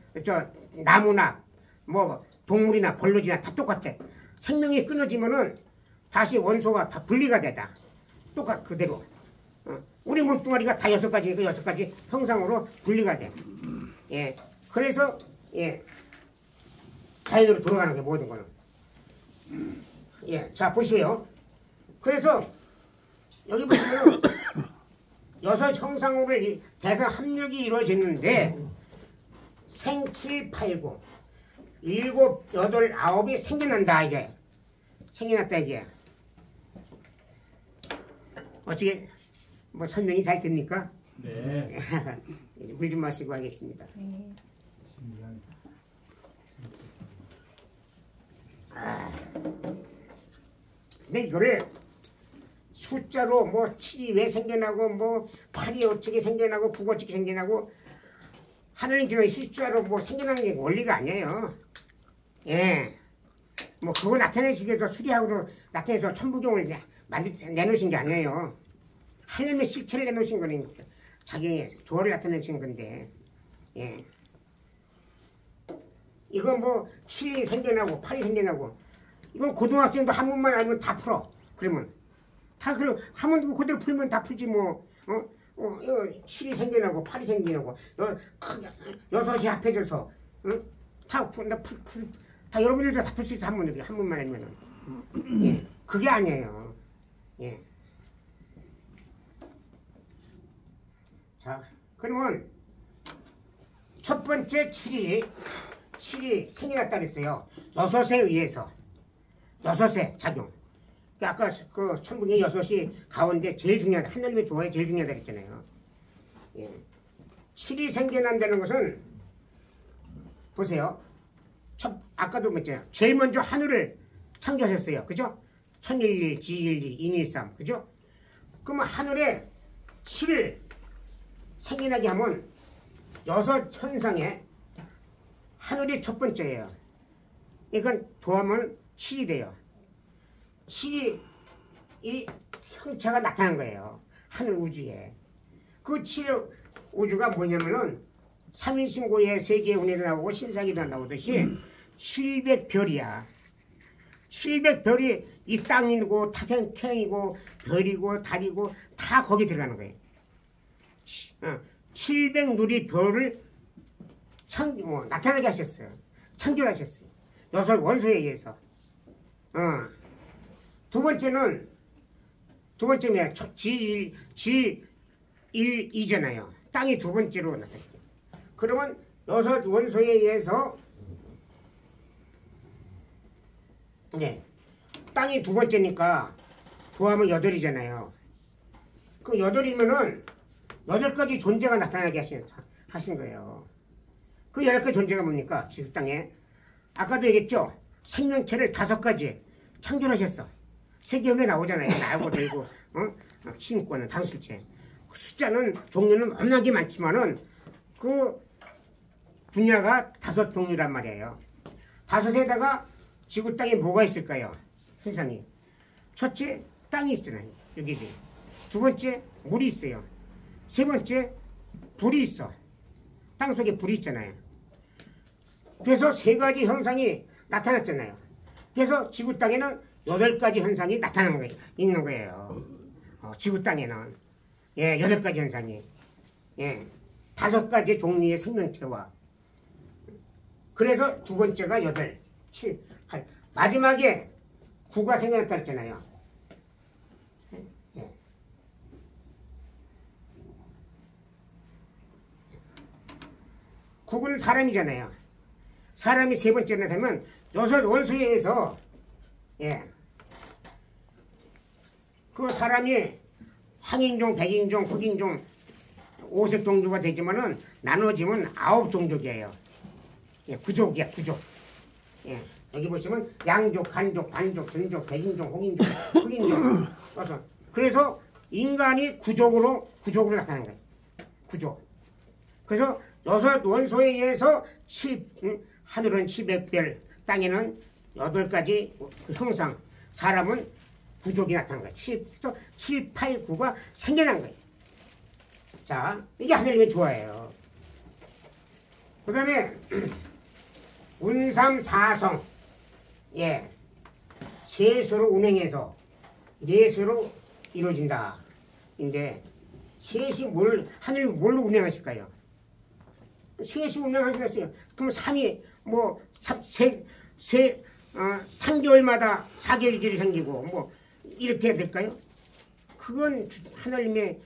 나무나 뭐 동물이나 벌레지나 다 똑같아. 생명이 끊어지면은 다시 원소가 다 분리가 되다. 똑같 그대로. 우리 몸뚱아리가 다 여섯 가지 형상으로 분리가 돼. 예. 그래서 예. 자연으로 돌아가는 게 모든 거는. 예. 자 보시고요. 그래서 여기 보시면 여섯 형상으로 대상 합력이 이루어졌는데 생칠팔구 일곱 여덟 아홉이 생겨난다 이게. 생겨났다 이게. 어떻게 뭐 설명이 잘 됩니까? 네. 물 좀 마시고 하겠습니다. 네. 근데 이거를 숫자로 뭐 7이 왜 생겨나고 뭐 8이 어떻게 생겨나고 9가 어떻게 생겨나고 하는 게 숫자로 뭐 생겨나는 게 원리가 아니에요. 예. 뭐 그거 나타내시기 위해서 수리학으로 나타내서 천부경을 내놓으신 게 아니에요. 하나님의 실체를 내놓으신 거니까 자기의 조화를 나타내신 건데. 예. 이거 뭐 7이 생겨나고 8이 생겨나고 이건 고등학생도 한문만 알면 다 풀어. 그러면 다 그럼 한문 그대로 풀면 다 풀지 뭐. 7이 생겨나고 8이 생겨나고 여섯이 합해져서 다 여러분들도 다 풀 수 있어. 한문만 알면은. 예. 그게 아니에요. 예. 자, 그러면 첫 번째 7이 생겨났다 그랬어요. 여섯에 의해서. 여섯의 작용. 아까 그 천국의 여섯이 가운데 제일 중요하다. 하나님의 조화에 제일 중요하다 그랬잖아요. 예. 7이 생겨난다는 것은 보세요. 아까도 말했잖아요. 제일 먼저 하늘을 창조하셨어요. 그죠? 천일일, 지일이, 인일삼. 그죠? 그러면 하늘에 7을 생겨나게 하면 여섯 현상에 하늘이 첫 번째예요. 그러니까 더하면 7이 돼요. 7이 이 형체가 나타난 거예요. 하늘 우주에. 그 7 우주가 뭐냐면은 삼인신고의 세계의 운해도 나오고 신사기도 나오듯이 700별이야. 700별이 이 땅이고 태양이고 별이고 달이고 다 거기 들어가는 거예요. 700누리 별을 나타나게 하셨어요. 창조하셨어요. 여섯 원소에 의해서. 두 번째는 뭐야? G1이잖아요. 땅이 두 번째로 나타나요. 그러면 여섯 원소에 의해서 네, 땅이 두 번째니까 더하면 8이잖아요. 그 8이면은 8가지 존재가 나타나게 하신 거예요. 그 8가지 존재가 뭡니까? 지구 땅에. 아까도 얘기했죠? 생명체를 5가지 창조하셨어. 세계운에 나오잖아요. 나하고 들고, 신권은 단술체. 그 숫자는, 종류는 워낙에 많지만은, 그 분야가 5종류란 말이에요. 5에다가 지구 땅에 뭐가 있을까요? 현상이. 첫째, 땅이 있잖아요. 여기지. 두 번째, 물이 있어요. 세 번째, 불이 있어. 땅 속에 불이 있잖아요. 그래서 3가지 현상이 나타났잖아요. 그래서 지구 땅에는 8가지 현상이 나타나는 거예요. 있는 거예요. 지구 땅에는. 예, 8가지 현상이. 예, 5가지 종류의 생명체와. 그래서 두 번째가 8, 7, 8. 마지막에 9가 생겨났다 했잖아요. 예. 9는 사람이잖아요. 사람이 세 번째나 되면 6 원소에 의해서 예. 그 사람이 황인종, 백인종, 흑인종 5색 종류가 되지만은 나눠지면 9종족이에요. 예, 구족이야, 구족. 예. 여기 보시면 양족, 한족, 반족, 전족, 백인종, 홍인종, 흑인종. 그래서 인간이 구족으로 나타나는 거예요. 구족. 그래서 6 원소에 의해서 하늘은 700별, 땅에는 8가지 형상, 사람은 부족이 나타난 거예요. 7, 8, 9가 생겨난 거예요. 자, 이게 하나님의 조화예요. 그 다음에 운삼사성, 예, 세수로 운행해서 네수로 이루어진다. 근데 셋이 하늘이 뭘로 운행하실까요? 셋이 운행하시겠어요. 그럼 3이 뭐 3개월마다 4계절이 생기고 뭐 이렇게 해야 될까요? 그건 하나님의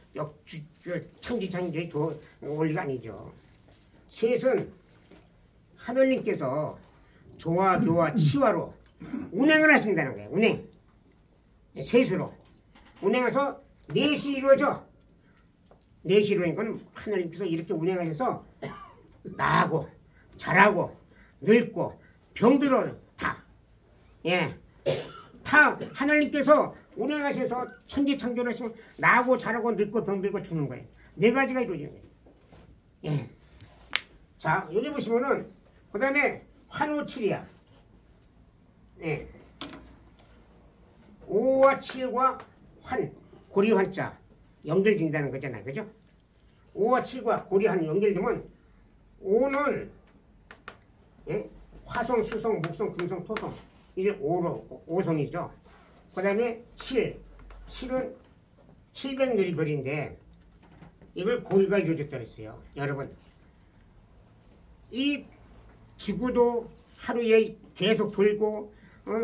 창조의 원리가 아니죠. 셋은 하나님께서 조화, 교화, 치화로 운행을 하신다는 거예요. 운행. 셋으로 운행해서 넷이 이루어져. 넷이 이루어진 건 하나님께서 이렇게 운행하셔서 나고 자라고 늙고 병들어 다. 예. 다 하나님께서 운행하셔서 천지창조를 하시면 나고 자라고 늙고 병들고 죽는 거예요. 네 가지가 이루어지는 거예요. 예. 자, 여기 보시면은 그 다음에 환우칠이야. 예. 5와 7과 고리환자 연결된다는 거잖아요. 그죠? 5와 7과 고리환 연결되면 5는 예? 화성, 수성, 목성, 금성, 토성 이게 5성이죠. 그 다음에 7은 700느리거리인데 이걸 고리가 이루어졌다고 했어요. 여러분, 이 지구도 하루에 계속 돌고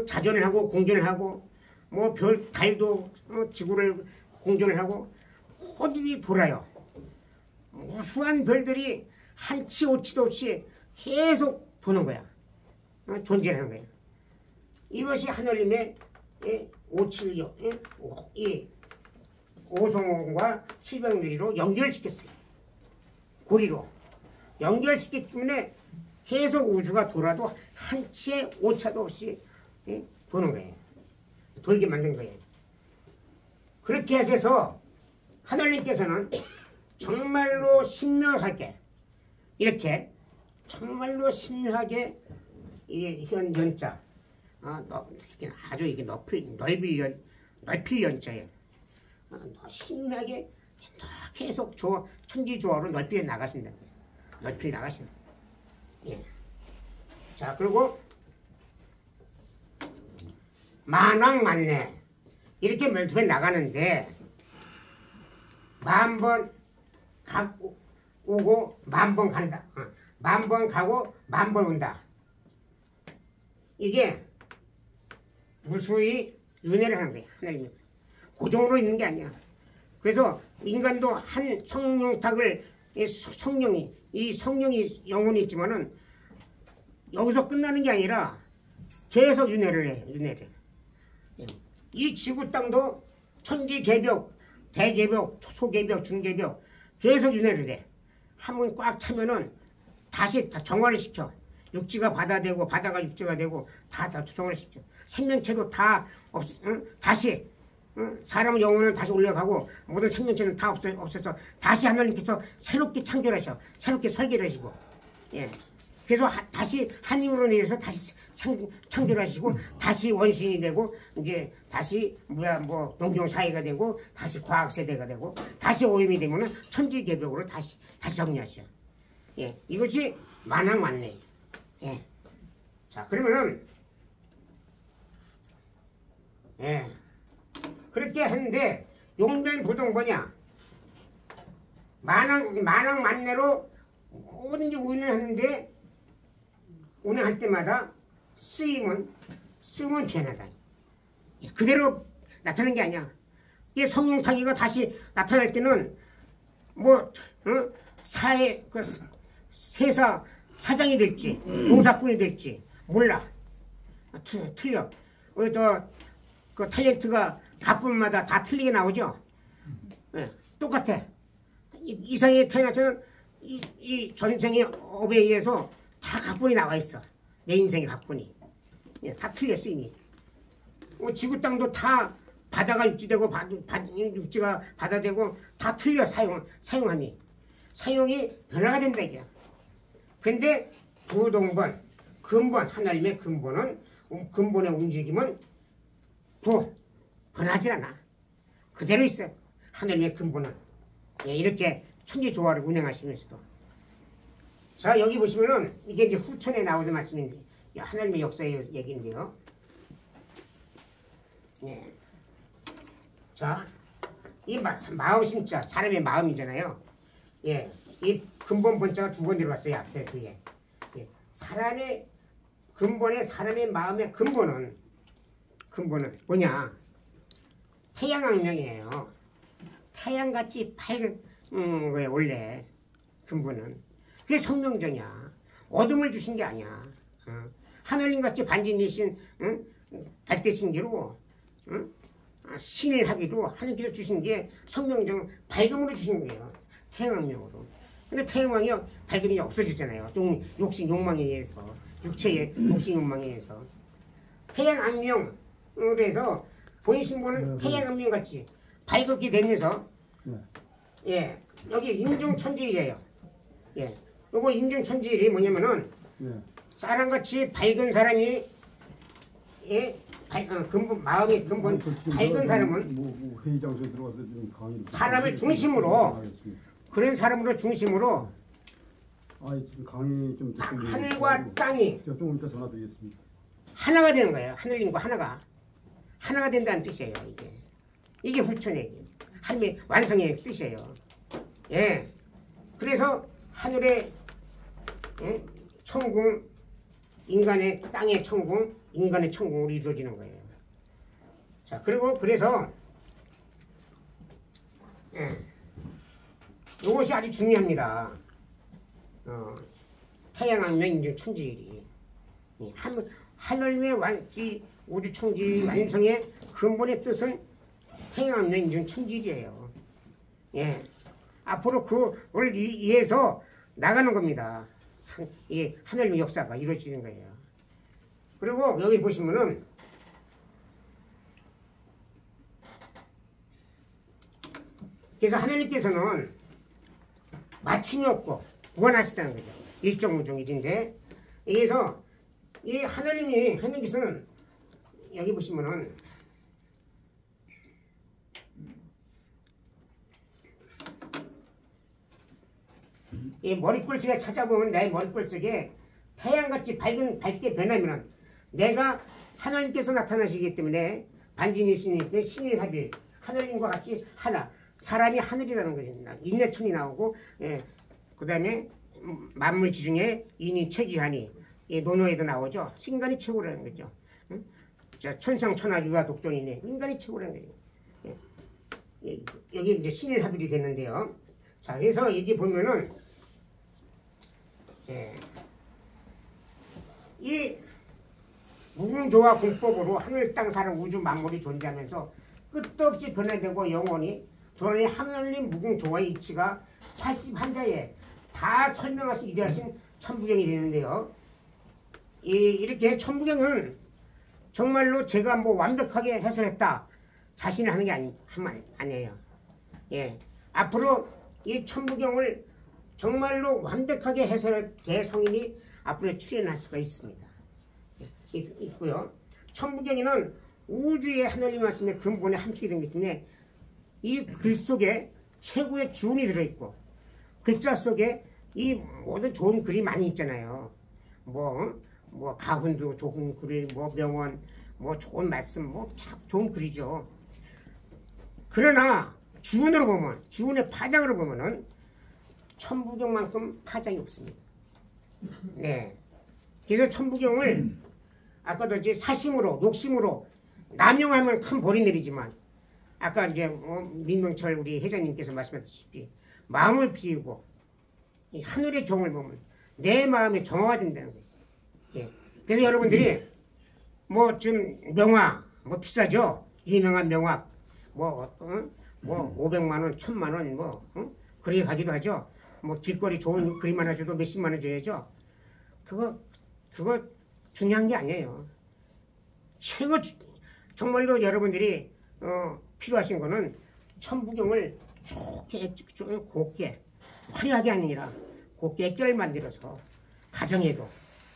자전을 하고 공전을 하고 뭐 달도 지구를 공전을 하고 호들이 돌아요. 무수한 별들이 한치 오치도 없이 계속 도는 거야. 존재하는 거야. 이것이 하나님의 오칠력, 이 오성과 700리로 연결시켰어요. 고리로 연결시켰기 때문에 계속 우주가 돌아도 한치의 오차도 없이 도는 거예요. 돌게 만든 거예요. 그렇게 하셔서 하나님께서는 정말로 신묘하게 이렇게 정말로 신묘하게 이 연자 아주 이게 넓힐 연자예요. 신묘하게 계속 천지조화로 넓혀 나가신다는 거예요. 넓혀 나가신다. 예. 자, 그리고 만왕만내 이렇게 넓혀 나가는데 10,000번 오고 10,000번 간다. 10,000번 가고 10,000번 온다. 이게 무수히 윤회를 하는 거예요. 하나님이 고정으로 있는 게 아니야. 그래서 인간도 한 성령탁을 이 성령이 영혼이 있지만은 여기서 끝나는 게 아니라 계속 윤회를 해. 윤회를. 이 지구 땅도 천지개벽, 대개벽, 초개벽, 중개벽 계속 윤회를 해. 한 번 꽉 차면은 다시 다 정화를 시켜. 육지가 바다 되고 바다가 육지가 되고 다 정화를 시켜. 생명체도 다 다시 사람의 영혼은 다시 올라가고 모든 생명체는 다 없어서 다시 하나님께서 새롭게 창조하셔. 새롭게 설계를 하시고. 예. 그래서 다시 한 힘으로 내려서 다시 창조를 하시고 다시 원신이 되고 이제 다시 농경 사회가 되고 다시 과학 세대가 되고 다시 오염이 되면은 천지개벽으로 다시 정리하셔. 예, 이것이 만왕만내. 예. 자, 그러면은 예, 그렇게 하는데 용변부동거냐 만왕만내로 뭐든지 운행하는데 운행할 때마다 쓰임은 변하다. 그대로 나타나는 게 아니야. 이 성령타기가 다시 나타날 때는 세사 사장이 될지 농사꾼이 될지 몰라. 틀려. 그 탤런트가 가품마다 다 틀리게 나오죠. 네, 똑같아. 이상하게 태어나서는 이 전생의 업에 의해서 다 각본이 나와 있어. 내 인생의 각본이. 예, 다 틀렸어 이미. 지구 땅도 다 바다가 육지되고 육지가 바다 되고 다 틀려 사용함이. 사용이 변화가 된다 이게. 근데 부동본, 근본 하나님의 근본은 근본의 움직임은 변하지 않아. 그대로 있어. 하늘의 근본은. 예, 이렇게 천지조화를 운행하시면서도. 자, 여기 보시면은 이게 이제 후천에 나오는 말씀인데 하나님의 역사의 얘기인데요. 예. 자, 이 마음 진짜 사람의 마음이잖아요. 예, 이 근본 본자가 두 번 들어왔어요. 앞에 뒤에. 예. 사람의 근본에 사람의 마음의 근본은 뭐냐? 태양악명이에요. 태양같이 밝은 거예요. 원래 근본은. 그게 성명정이야. 어둠을 주신 게 아니야. 하늘님같이 반진이신 발대신기로 신을 하기도 하나님께서 주신 게 성명정 밝음으로 주신 거예요. 태양악명으로. 근데 태양왕이 밝음이 없어지잖아요. 좀 욕심 욕망에 의해서. 육체의 욕심 욕망에 의해서. 태양악명으로 해서 본인 신분은 태양악명같이 밝게 되면서 예, 여기 인중천지일이에요. 예, 요거 인중천지일이 뭐냐면은 사람같이 밝은 사람이 예, 근본 마음의 근본 밝은 사람은 회의장소에 들어가서 지금 강의 사람을 중심으로 그런 사람으로 중심으로 지금 강의 좀 듣고 하늘과 땅이 조금 이따 전화 드리겠습니다. 하나가 되는 거예요. 하늘님과 하나가 된다는 뜻이에요. 이게 후천의 하나님의 완성의 뜻이에요. 예, 그래서 하늘의 천궁, 인간의 땅의 천궁, 인간의 천궁으로 이루어지는 거예요. 자, 그리고 그래서 이것이 아주 중요합니다. 태양악명 인중 천지일이 하늘의 우주 천지 완성의 근본의 뜻은 태양악명 인중 천지일이에요. 예, 앞으로 그걸 이해해서 나가는 겁니다. 이게 하늘의 역사가 이루어지는 거예요. 그리고 여기 보시면은 그래서 하나님께서는 마침이 없고 무한하시다는 거죠. 일정무중일인데 그래서 이 하나님께서는 여기 보시면은 이 머리꼴 속에 찾아보면 내 머리꼴 속에 태양같이 밝게 변하면 내가 하나님께서 나타나시기 때문에 반진이신이 신일합일 하나님과 같이 하나 사람이 하늘이라는 거죠. 인내천이 나오고 그 다음에 만물 지중에 인이 체기하니 논어에도 나오죠. 인간이 최고라는 거죠. 자, 천상천하 유아 독존이네. 인간이 최고라는 거예요. 여기 이제 신일합일이 됐는데요. 자, 그래서 여기 보면은 이 무궁조화 공법으로 하늘 땅 사람 우주 만물이 존재하면서 끝도 없이 변화되고 영원히 돌아다니는 하늘님 무궁조화의 이치가 81자에 다 설명하신 이대하신 천부경이 되는데요. 이렇게 천부경은 정말로 제가 뭐 완벽하게 해설했다 자신이 하는 게 아니에요. 예, 앞으로 이 천부경을 정말로 완벽하게 해설할 대성인이 앞으로 출연할 수가 있습니다. 있고요. 천부경에는 우주의 하나님 말씀의 근본에 함축이 된 것이기 때문에 이 글 속에 최고의 기운이 들어있고 글자 속에 이 모든 좋은 글이 많이 있잖아요. 뭐 가훈도 좋은 글이 명언 좋은 말씀 좋은 글이죠. 그러나 기운으로 보면 기운의 파장으로 보면은 천부경만큼 파장이 없습니다. 네. 그래서 천부경을 아까도 이제 사심으로 욕심으로 남용하면 큰 벌이 내리지만 아까 이제 민명철 우리 회장님께서 말씀하셨듯이 마음을 비우고 이 하늘의 경을 보면 내 마음이 정화가 된다는 거예요. 예. 그래서 여러분들이 좀 명화 비싸죠. 유명한 명화 500만 원, 1000만 원 그렇게 가기도 하죠. 길거리 좋은 그림 하나 줘도 몇십만 원 줘야죠. 그거 중요한 게 아니에요. 정말로 여러분들이 필요하신 거는 천부경을 좋게 곱게 화려하게 아니라 곱게 액자를 만들어서 가정에도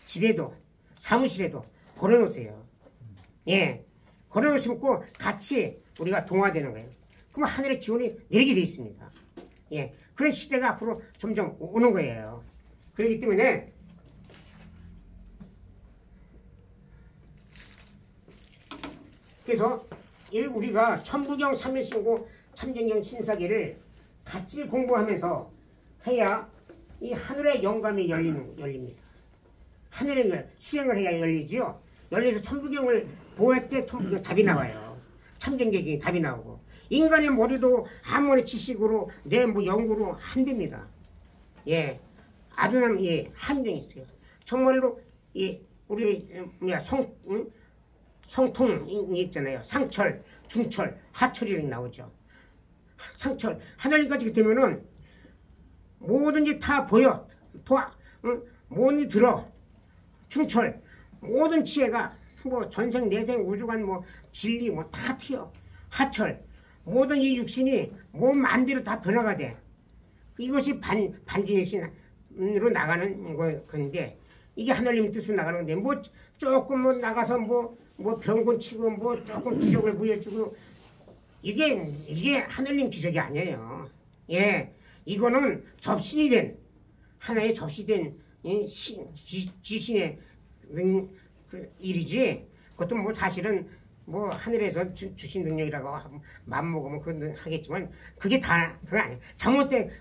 집에도 사무실에도 걸어놓으세요. 예, 걸어놓으시고 같이 우리가 동화되는 거예요. 그럼 하늘의 기운이 내리게 돼 있습니다. 예, 그런 시대가 앞으로 점점 오는 거예요. 그렇기 때문에 그래서 우리가 천부경, 삼일신고, 참정경, 신사기를 같이 공부하면서 해야 이 하늘의 영감이 열립니다. 하늘의 수행을 해야 열리지요. 열려서 천부경을 보할 때 천부경 답이 나와요. 참정경이 답이 나오고 인간의 머리도 아무리 지식으로 내 뭐 연구로 안 됩니다. 예, 아둔함 예 한정이 있어요. 정말로 이 우리 성통이 있잖아요. 상철, 중철, 하철이 이렇게 나오죠. 상철 하늘까지 되면은 뭐든지 다 보여, 뭐든지 들어. 중철 모든 지혜가 뭐 전생 내생 우주관 뭐 진리 뭐 다 튀어. 하철 모든 이 육신이 몸 마음대로 다 변화가 돼. 이것이 반진신으로 나가는 건데 이게 하늘님 뜻으로 나가는 건데 뭐 조금 뭐 나가서 뭐 병곤 치고 뭐 조금 기적을 보여주고 이게 하늘님 기적이 아니에요. 예, 이거는 접신이 된 하나의 접시된 지신의 그 일이지. 그것도 뭐 사실은 뭐 하늘에서 주신 능력이라고 맘먹으면 그건 하겠지만 그게 다 그건 아니에요.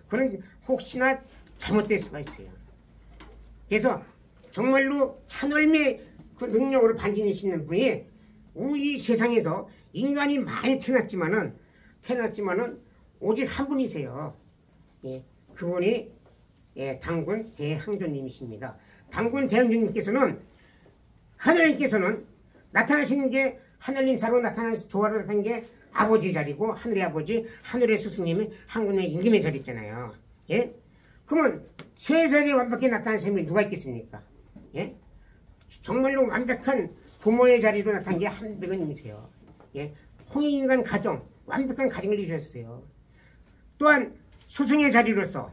그건 혹시나 잘못될 수가 있어요. 그래서 정말로 하늘의 그 능력으로 반지내시는 분이 이 세상에서 인간이 많이 태어났지만은 오직 한 분이세요. 예, 그분이 예, 당군 대항조님이십니다. 당군 대항조님께서는 하늘님께서는 나타나시는 게 하늘님 사로 나타나서 조화로 나타난 게 아버지 자리고 하늘의 아버지 하늘의 스승님이 한군의 임금의 자리 있잖아요. 예? 그러면 세상에 완벽히 나타난 사람이 누가 있겠습니까? 예? 정말로 완벽한 부모의 자리로 나타난 게 한백원님이세요. 예? 홍익인간 가정, 완벽한 가정을 이루셨어요. 또한 스승의 자리로서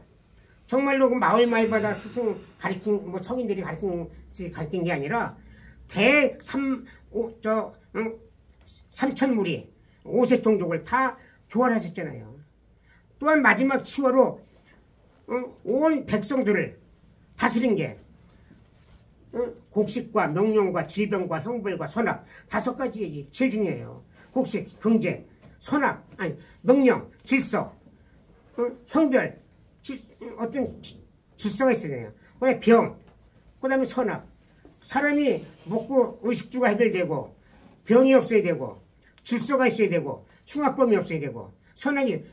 정말로 그 마을마다 스승 가르친 뭐 성인들이 가르친 게 아니라 삼천무리 5세 종족을 다 교활하셨잖아요. 또한 마지막 치워로 온 백성들을 다스린 게 곡식과 명령과 질병과 형벌과 선악 5가지 질 중이에요. 곡식, 경제, 선악, 아니 명령, 질서, 형별, 어떤 질서가 있어야 돼요. 그다음에 병, 그다음에 선악. 사람이 먹고 의식주가 해결되고 병이 없어야 되고 질서가 있어야 되고 흉악범이 없어야 되고 선악이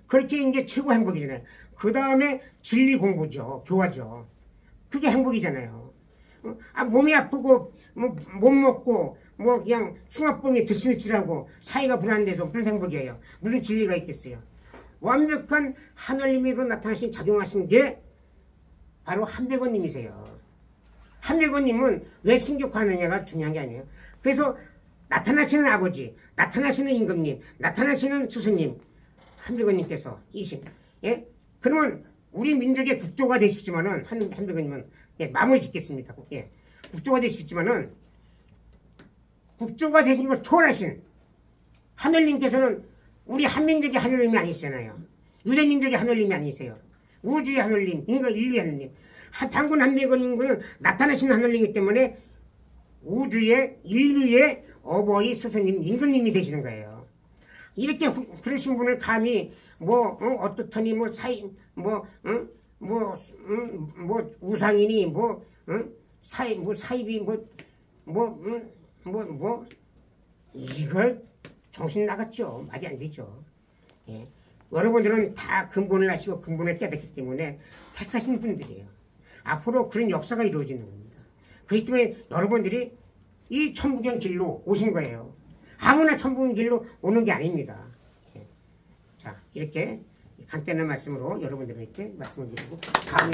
그렇게 이제 최고 행복이잖아요. 그 다음에 진리 공부죠. 교화죠. 그게 행복이잖아요. 몸이 아프고 못 먹고 그냥 흉악범이 들쑥질하고 사이가 불안돼서 무슨 행복이에요. 무슨 진리가 있겠어요. 완벽한 하늘님으로 나타나신 작용하신 게 바로 한백원님이세요. 한백원님은 왜 신격화하느냐가 중요한 게 아니에요. 그래서 나타나시는 아버지, 나타나시는 임금님, 나타나시는 스승님, 한백원님께서 이신. 예? 그러면 우리 민족의 국조가 되시지만은 한백원님은 예, 마무리 짓겠습니다. 예. 국조가 되시지만은 국조가 되신 걸 초월하신 하늘님께서는 우리 한민족의 하늘님이 아니시잖아요. 유대민족의 하늘님이 아니세요. 우주의 하늘님, 인류의 하늘님. 당군 한백원님은 나타나신 하늘님이기 때문에 우주의 인류의 어버이 스승님 임금님이 되시는 거예요. 이렇게 그러신 분을 감히 어떻더니 우상이니 사입이 이걸 정신 나갔죠. 말이 안 되죠. 예. 여러분들은 다 근본을 아시고 근본을 깨닫기 때문에 택하신 분들이에요. 앞으로 그런 역사가 이루어지는 겁니다. 그렇기 때문에 여러분들이 이 천부경 길로 오신 거예요. 아무나 천부경 길로 오는 게 아닙니다. 예. 자, 이렇게 간단한 말씀으로 여러분들에게 말씀을 드리고 다음에